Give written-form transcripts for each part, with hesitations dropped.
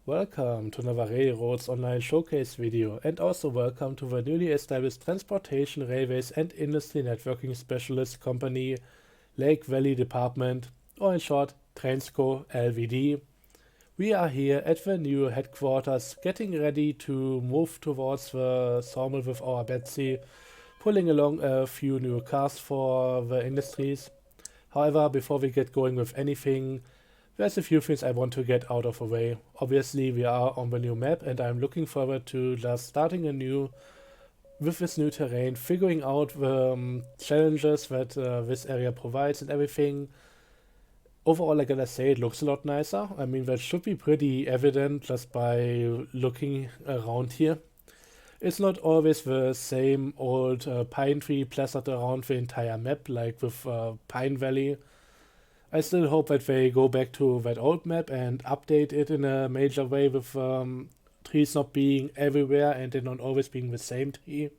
Welcome to another Railroads online showcase video, and also welcome to the newly established Transportation, Railways and Industry Networking Specialist Company Lake Valley Department, or in short Transco LVD. We are here at the new headquarters getting ready to move towards the sawmill with our Betsy, pulling along a few new cars for the industries. However, before we get going with anything, there's a few things I want to get out of the way. Obviously, we are on the new map, and I'm looking forward to just starting anew with this new terrain, figuring out the challenges that this area provides and everything. Overall, I gotta say, it looks a lot nicer. I mean, that should be pretty evident just by looking around here. It's not always the same old pine tree plastered around the entire map, like with Pine Valley. I still hope that they go back to that old map and update it in a major way with trees not being everywhere and they not always being the same tree.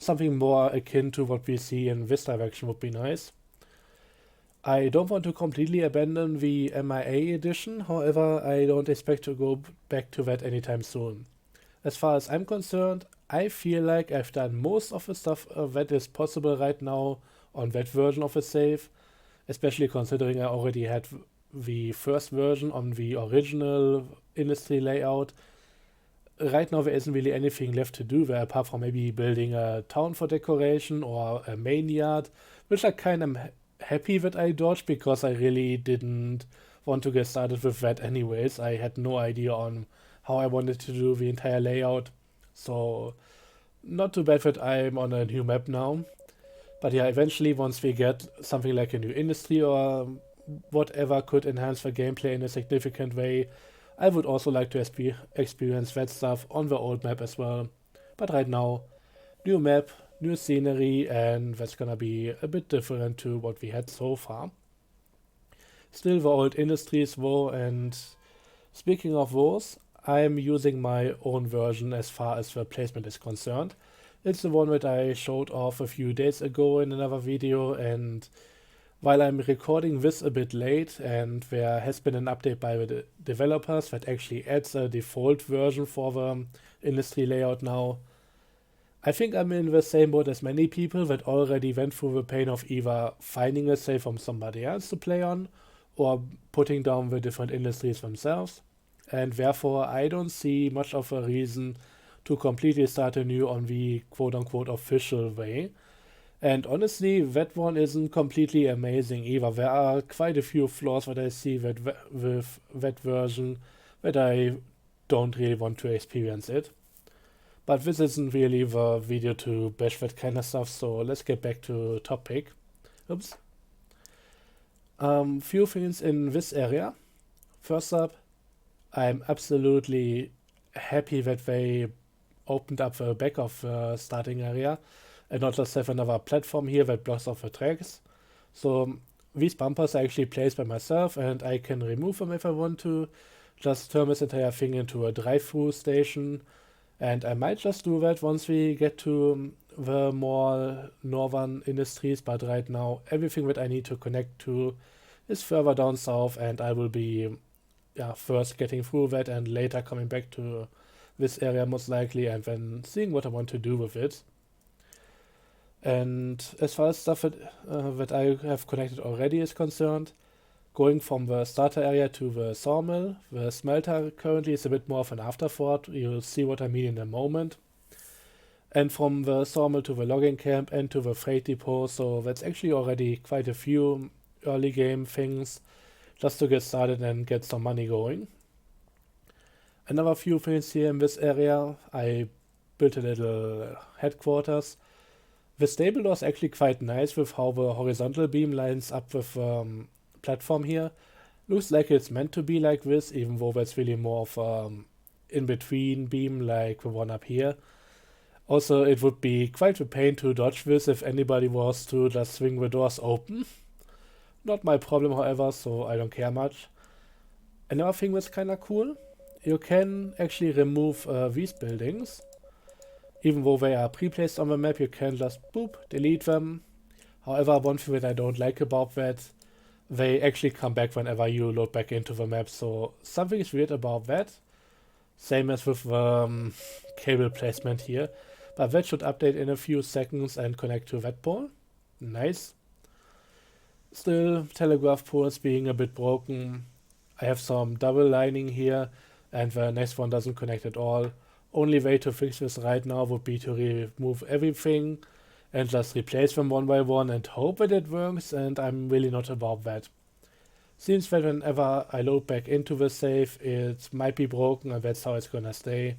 Something more akin to what we see in this direction would be nice. I don't want to completely abandon the MIA edition, however, I don't expect to go back to that anytime soon. As far as I'm concerned, I feel like I've done most of the stuff that is possible right now on that version of the save, especially considering I already had the first version on the original industry layout. Right now there isn't really anything left to do there apart from maybe building a town for decoration or a main yard, which I kind of happy that I dodged because I really didn't want to get started with that anyways. I had no idea on how I wanted to do the entire layout, so not too bad that I'm on a new map now. But yeah, eventually, once we get something like a new industry or whatever could enhance the gameplay in a significant way, I would also like to experience that stuff on the old map as well. But right now, new map, new scenery, and that's gonna be a bit different to what we had so far. Still the old industries though, and speaking of those, I'm using my own version as far as the placement is concerned. It's the one that I showed off a few days ago in another video, and while I'm recording this a bit late and there has been an update by the developers that actually adds a default version for the industry layout now, I think I'm in the same boat as many people that already went through the pain of either finding a save from somebody else to play on or putting down the different industries themselves, and therefore I don't see much of a reason to completely start anew on the quote-unquote official way. And honestly, that one isn't completely amazing either. There are quite a few flaws that I see with that version that I don't really want to experience it. But this isn't really the video to bash that kind of stuff, so let's get back to topic. Oops. Few things in this area. First up, I'm absolutely happy that they opened up the back of the starting area and not just have another platform here that blocks off the tracks. So these bumpers are actually placed by myself and I can remove them if I want to. Just turn this entire thing into a drive-through station, and I might just do that once we get to the more northern industries, but right now everything that I need to connect to is further down south, and I will be first getting through that and later coming back to this area most likely and then seeing what I want to do with it. And as far as stuff that I have connected already is concerned, going from the starter area to the sawmill, the smelter currently is a bit more of an afterthought. You'll see what I mean in a moment. And from the sawmill to the logging camp and to the freight depot, so that's actually already quite a few early game things just to get started and get some money going. Another few things here in this area, I built a little headquarters. The stable was actually quite nice with how the horizontal beam lines up with platform here. Looks like it's meant to be like this, even though that's really more of in-between beam like the one up here. Also, it would be quite a pain to dodge this if anybody was to just swing the doors open. Not my problem, however, so I don't care much. Another thing that's kinda cool, you can actually remove these buildings. Even though they are pre-placed on the map, you can just boop, delete them. However, one thing that I don't like about that, they actually come back whenever you load back into the map, so something is weird about that. Same as with cable placement here, but that should update in a few seconds and connect to that pole. Nice. Still, telegraph poles being a bit broken. I have some double lining here, and the next one doesn't connect at all. Only way to fix this right now would be to remove everything and just replace them one by one and hope that it works, and I'm really not about that. Seems that whenever I load back into the save, it might be broken, and that's how it's gonna stay.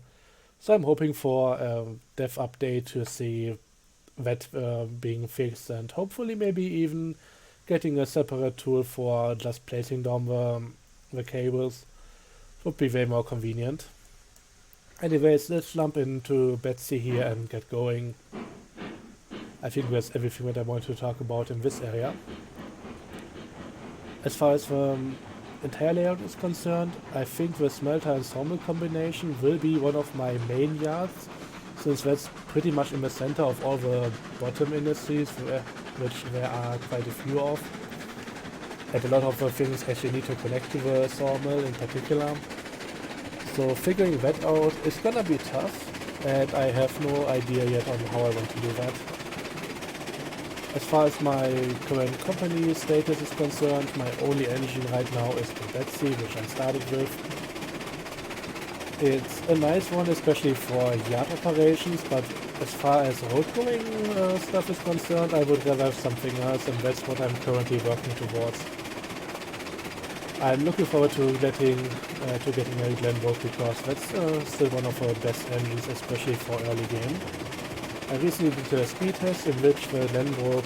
So I'm hoping for a dev update to see that being fixed, and hopefully maybe even getting a separate tool for just placing down the cables would be way more convenient. Anyways, let's jump into Betsy here and get going. I think that's everything that I want to talk about in this area. As far as the entire layout is concerned, I think the smelter and sawmill combination will be one of my main yards, since that's pretty much in the center of all the bottom industries, which there are quite a few of. And a lot of the things actually need to connect to the sawmill in particular. So figuring that out is gonna be tough, and I have no idea yet on how I want to do that. As far as my current company status is concerned, my only engine right now is the Betsy, which I started with. It's a nice one, especially for yard operations, but as far as road going stuff is concerned, I would rather have something else, and that's what I'm currently working towards. I'm looking forward to getting a Glenbrook, because that's still one of our best engines, especially for early game. I recently did a speed test in which the Glenbrook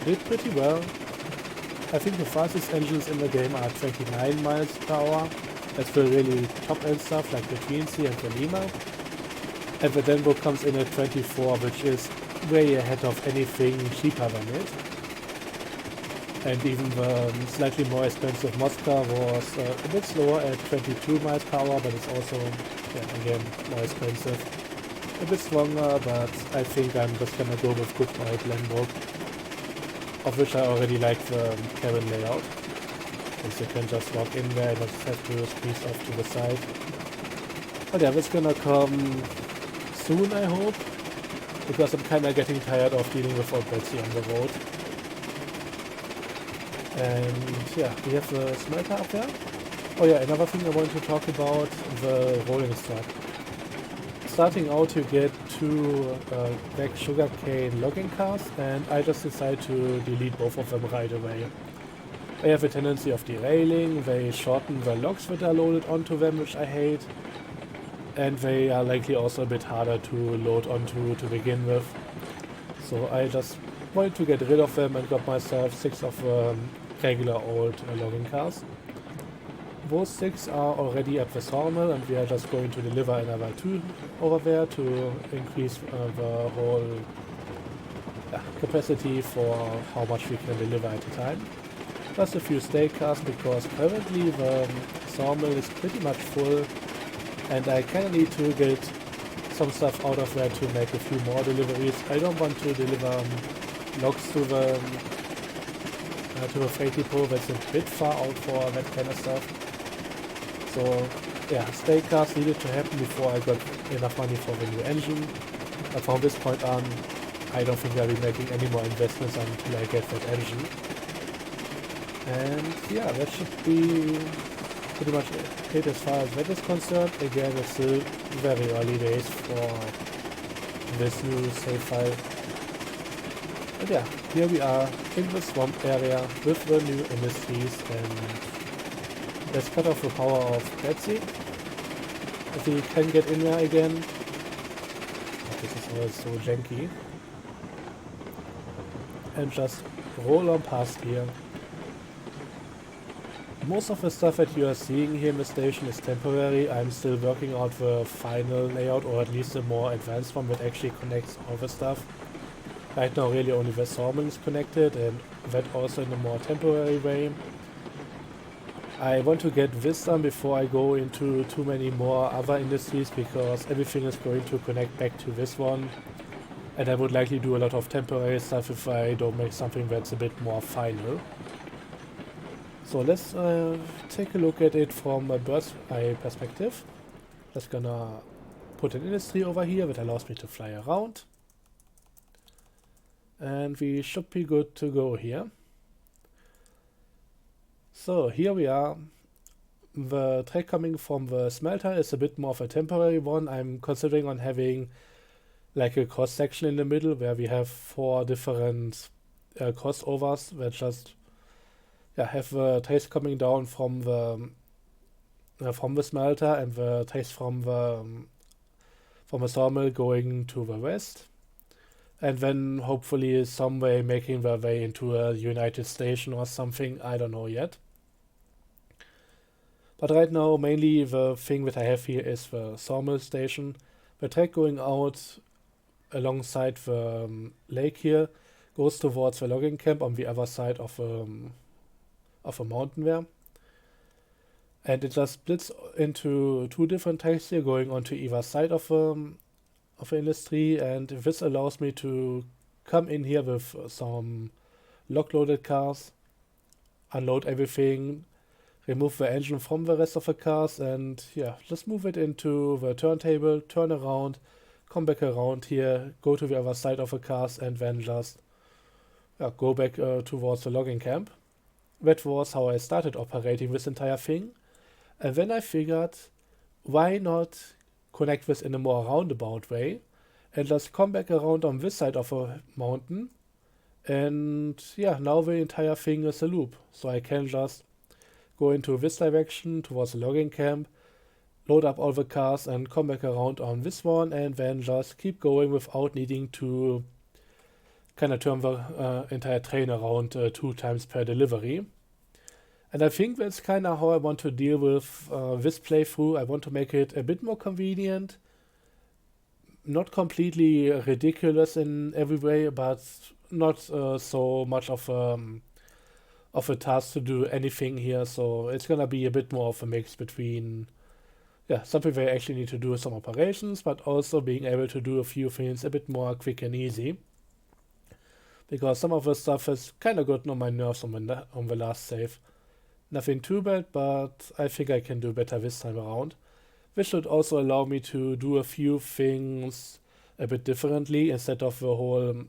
did pretty well. I think the fastest engines in the game are 29 miles per hour. That's for really top end stuff like the Quincy and the Lima. And the Glenbrook comes in at 24, which is way ahead of anything cheaper than it. And even the slightly more expensive Mosca was a bit slower at 22 miles per hour, but it's also, again, more expensive. A bit stronger, but I think I'm just gonna go with good old Glenbrook, of which I already like the cabin layout, since you can just walk in there and not just have to squeeze off to the side. But yeah, that's gonna come soon, I hope, because I'm kinda getting tired of dealing with old Betsy on the road. And yeah, we have the smelter up there. Oh yeah, another thing I wanted to talk about, the rolling stock. Starting out, you get two black sugarcane logging cars, and I just decided to delete both of them right away. They have a tendency of derailing, they shorten the logs that are loaded onto them, which I hate, and they are likely also a bit harder to load onto to begin with. So I just wanted to get rid of them and got myself 6 of regular old logging cars. Those 6 are already at the sawmill, and we are just going to deliver another 2 over there to increase the whole capacity for how much we can deliver at a time. Plus a few stake cars, because currently the sawmill is pretty much full, and I kinda need to get some stuff out of there to make a few more deliveries. I don't want to deliver logs to the freight depot. That's a bit far out for that kind of stuff. So yeah, stake cars needed to happen before I got enough money for the new engine. But from this point on, I don't think I'll be making any more investments until I get that engine. And yeah, that should be pretty much it as far as that is concerned. Again, it's still very early days for this new save file. But yeah, here we are in the swamp area with the new industries, and let's cut off the power of Betsy. If we can get in there again. But this is all so janky. And just roll on past here. Most of the stuff that you are seeing here in the station is temporary. I'm still working out the final layout, or at least the more advanced one that actually connects all the stuff. Right now really only the sawmill is connected, and that also in a more temporary way. I want to get this done before I go into too many more other industries, because everything is going to connect back to this one. And I would likely do a lot of temporary stuff if I don't make something that's a bit more final. So let's take a look at it from a bird's eye perspective. Just gonna put an industry over here that allows me to fly around. And we should be good to go here. So here we are. The track coming from the smelter is a bit more of a temporary one. I'm considering on having like a cross section in the middle where we have 4 different crossovers that just have the trace coming down from the smelter and the trace from the sawmill going to the west, and then hopefully some way making their way into a united station or something. I don't know yet. But right now, mainly the thing that I have here is the sawmill station. The track going out alongside the lake here goes towards the logging camp on the other side of a mountain there. And it just splits into 2 different tracks here going onto either side of the industry. And this allows me to come in here with some log-loaded cars, unload everything, remove the engine from the rest of the cars, and just move it into the turntable, turn around, come back around here, go to the other side of the cars, and then just go back towards the logging camp. That was how I started operating this entire thing. And then I figured, why not connect this in a more roundabout way and just come back around on this side of a mountain. And now the entire thing is a loop. So I can just go into this direction towards the logging camp, load up all the cars and come back around on this one, and then just keep going without needing to kind of turn the entire train around 2 times per delivery. And I think that's kind of how I want to deal with this playthrough. I want to make it a bit more convenient, not completely ridiculous in every way, but not so much of a task to do anything here. So it's gonna be a bit more of a mix between something where I actually need to do some operations, but also being able to do a few things a bit more quick and easy. Because some of the stuff has kind of gotten on my nerves on the last save. Nothing too bad, but I think I can do better this time around. This should also allow me to do a few things a bit differently instead of the whole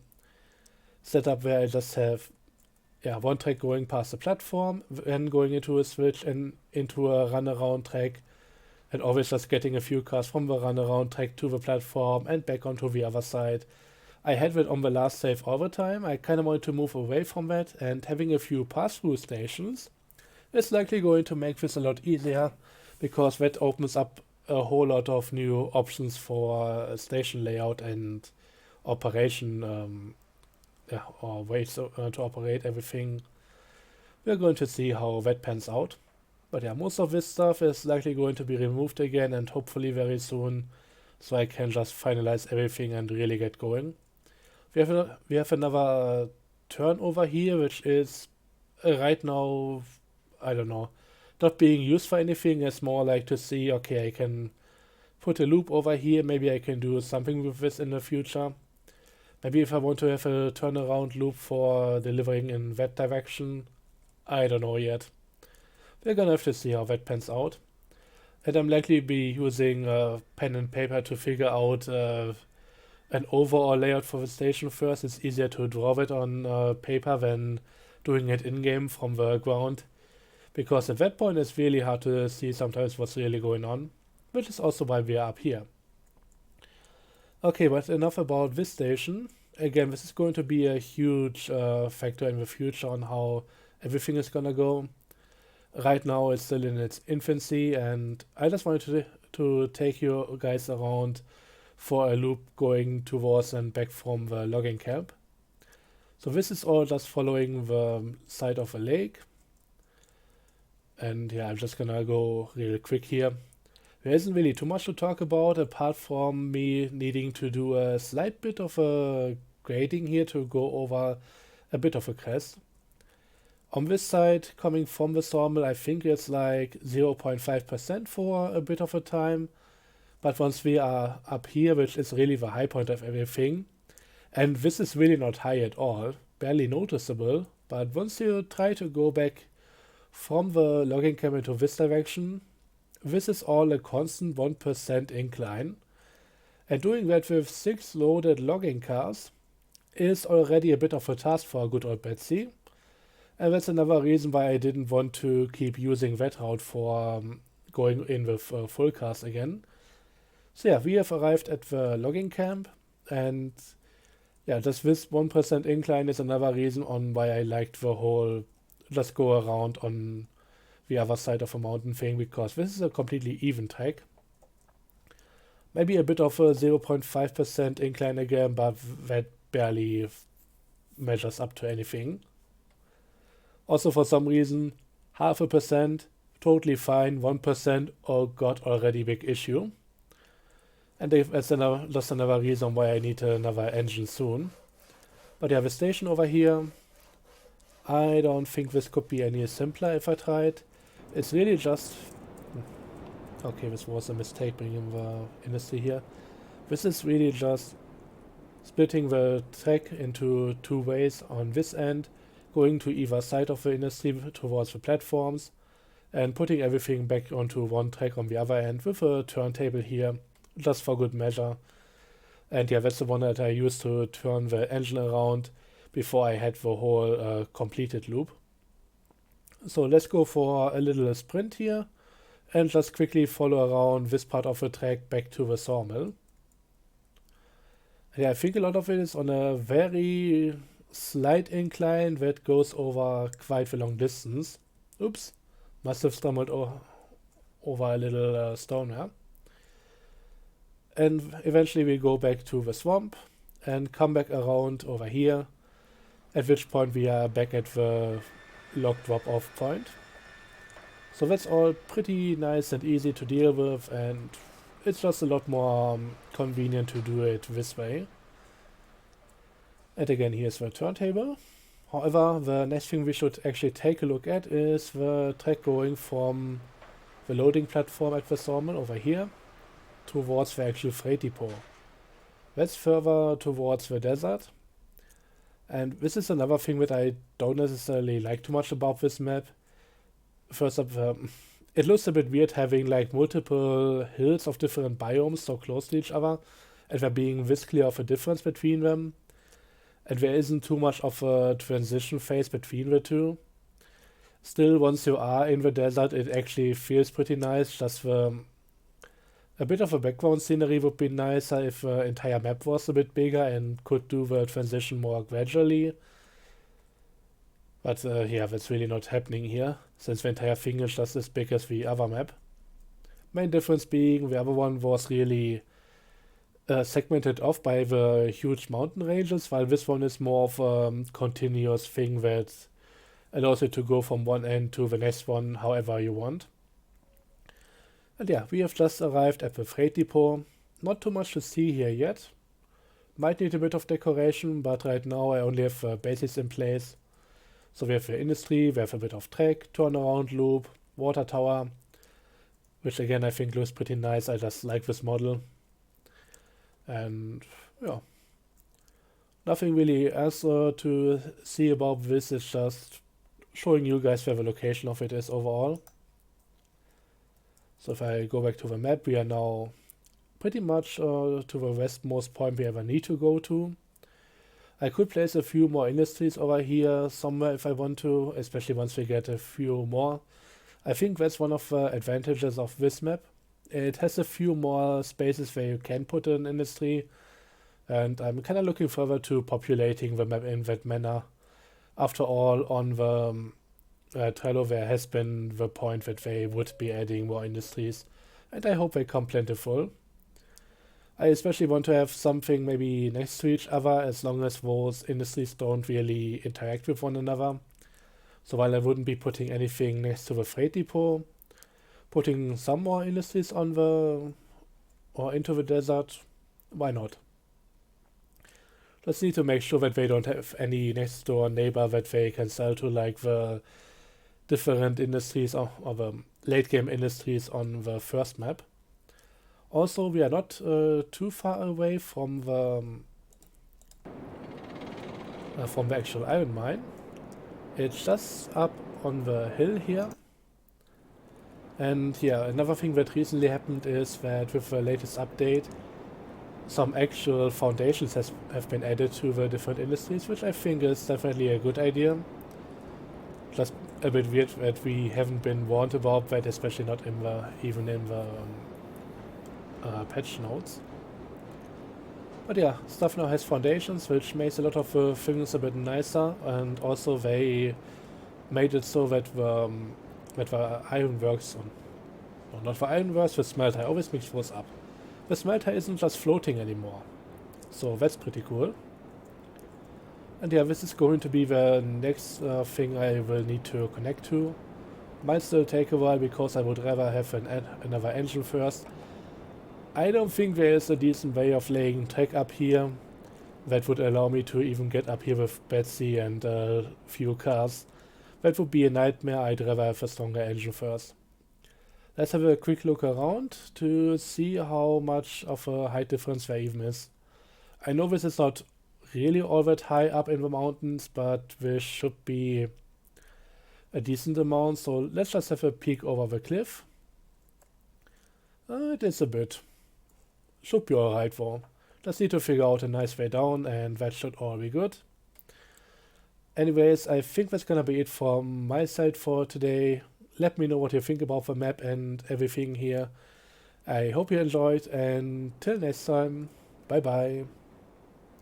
setup where I just have one track going past the platform, then going into a switch and into a runaround track, and always just getting a few cars from the runaround track to the platform and back onto the other side. I had that on the last save all the time. I kind of wanted to move away from that, and having a few pass-through stations is likely going to make this a lot easier, because that opens up a whole lot of new options for station layout and operation, or ways to operate everything. We're going to see how that pans out. But most of this stuff is likely going to be removed again, and hopefully very soon, so I can just finalize everything and really get going. We have another turn over here, which is right now, I don't know, not being used for anything. It's more like to see, okay, I can put a loop over here. Maybe I can do something with this in the future. Maybe if I want to have a turnaround loop for delivering in that direction. I don't know yet. We're gonna have to see how that pans out. And I'm likely be using pen and paper to figure out an overall layout for the station first. It's easier to draw it on paper than doing it in-game from the ground. Because at that point it's really hard to see sometimes what's really going on. Which is also why we are up here. Okay, but enough about this station. Again, this is going to be a huge factor in the future on how everything is gonna go. Right now it's still in its infancy, and I just wanted to take you guys around for a loop going towards and back from the logging camp. So this is all just following the side of a lake. And I'm just gonna go real quick here. There isn't really too much to talk about apart from me needing to do a slight bit of a grading here to go over a bit of a crest. On this side, coming from the sawmill, I think it's like 0.5% for a bit of a time. But once we are up here, which is really the high point of everything, and this is really not high at all, barely noticeable, but once you try to go back from the logging camp into this direction, this is all a constant 1% incline. And doing that with 6 loaded logging cars is already a bit of a task for a good old Betsy. And that's another reason why I didn't want to keep using that route for going in with full cars again. So yeah, we have arrived at the logging camp, and yeah, just this 1% incline is another reason on why I liked the whole just go around on the other side of a mountain thing, because this is a completely even track. Maybe a bit of a 0.5% incline again, but that barely measures up to anything. Also, for some reason, 0.5%, totally fine. 1%, oh god, already big issue. And that's just another reason why I need another engine soon. But yeah, the station over here, I don't think this could be any simpler if I tried. It's really just... Okay, this was a mistake bringing the industry here. This is really just splitting the track into two ways on this end, going to either side of the industry towards the platforms, and putting everything back onto one track on the other end with a turntable here, just for good measure. And yeah, that's the one that I used to turn the engine around before I had the whole completed loop. So let's go for a little sprint here, and just quickly follow around this part of the track back to the sawmill. Yeah, I think a lot of it is on a very slight incline that goes over quite a long distance. Oops, must have stumbled over a little stone, yeah. And eventually we go back to the swamp and come back around over here, at which point we are back at the log drop-off point. So that's all pretty nice and easy to deal with, and it's just a lot more convenient to do it this way. And again, here's the turntable. However, the next thing we should actually take a look at is the track going from the loading platform at the sawmill over here towards the actual freight depot. That's further towards the desert. And this is another thing that I don't necessarily like too much about this map. First up, it looks a bit weird having like multiple hills of different biomes so close to each other, and there being this clear of a difference between them. And there isn't too much of a transition phase between the two. Still, once you are in the desert, it actually feels pretty nice. Just a bit of a background scenery would be nicer if the entire map was a bit bigger and could do the transition more gradually. But yeah, that's really not happening here, since the entire thing is just as big as the other map. Main difference being the other one was really segmented off by the huge mountain ranges, while this one is more of a continuous thing that allows you to go from one end to the next one however you want. And yeah, we have just arrived at the freight depot. Not too much to see here yet. Might need a bit of decoration, but right now I only have basics in place. So we have the industry, we have a bit of track, turnaround loop, water tower, which again I think looks pretty nice. I just like this model. And yeah, nothing really else to see about this. It's just showing you guys where the location of it is overall. So if I go back to the map, we are now pretty much to the westmost point we ever need to go to. I could place a few more industries over here somewhere if I want to, especially once we get a few more. I think that's one of the advantages of this map. It has a few more spaces where you can put an industry, and I'm kind of looking forward to populating the map in that manner. After all, on the Trello there has been the point that they would be adding more industries, and I hope they come plentiful. I especially want to have something maybe next to each other, as long as those industries don't really interact with one another. So while I wouldn't be putting anything next to the freight depot, putting some more industries on the or into the desert, why not? Just need to make sure that they don't have any next door neighbor that they can sell to, like the different industries or the late game industries on the first map. Also, we are not too far away from the actual iron mine. It's just up on the hill here. And yeah, another thing that recently happened is that with the latest update, some actual foundations have been added to the different industries, which I think is definitely a good idea. Just a bit weird that we haven't been warned about that, especially not in the even in the patch notes. But yeah, stuff now has foundations, which makes a lot of things a bit nicer, and also they made it so that the ironworks, no, not the ironworks, the smelter. I always mix those up. The smelter isn't just floating anymore, so that's pretty cool. And yeah, this is going to be the next thing I will need to connect to. Might still take a while because I would rather have another engine first. I don't think there is a decent way of laying track up here that would allow me to even get up here with Betsy and a few cars. That would be a nightmare. I'd rather have a stronger engine first. Let's have a quick look around to see how much of a height difference there even is. I know this is not really all that high up in the mountains, but this should be a decent amount. So let's just have a peek over the cliff. It is a bit. Should be alright though. Just need to figure out a nice way down, and that should all be good. Anyways, I think that's gonna be it from my side for today. Let me know what you think about the map and everything here. I hope you enjoyed, and till next time, bye bye.